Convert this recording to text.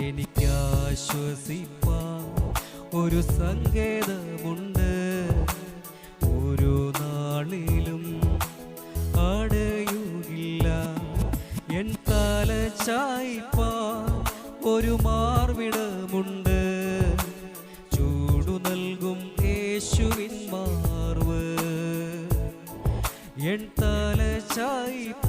എനിക്കാശ്വസിപ്പാൻ ഒരു സങ്കേതമുണ്ട്, ഒരു നാളിലും അടയുകില്ല. എൻ തല ചായ്പാൻ ഒരു മാർവിടമുണ്ട്, ചൂടു നൽകും യേശുവിൻ മാർവ്. എൻ തല ചായ്പാൻ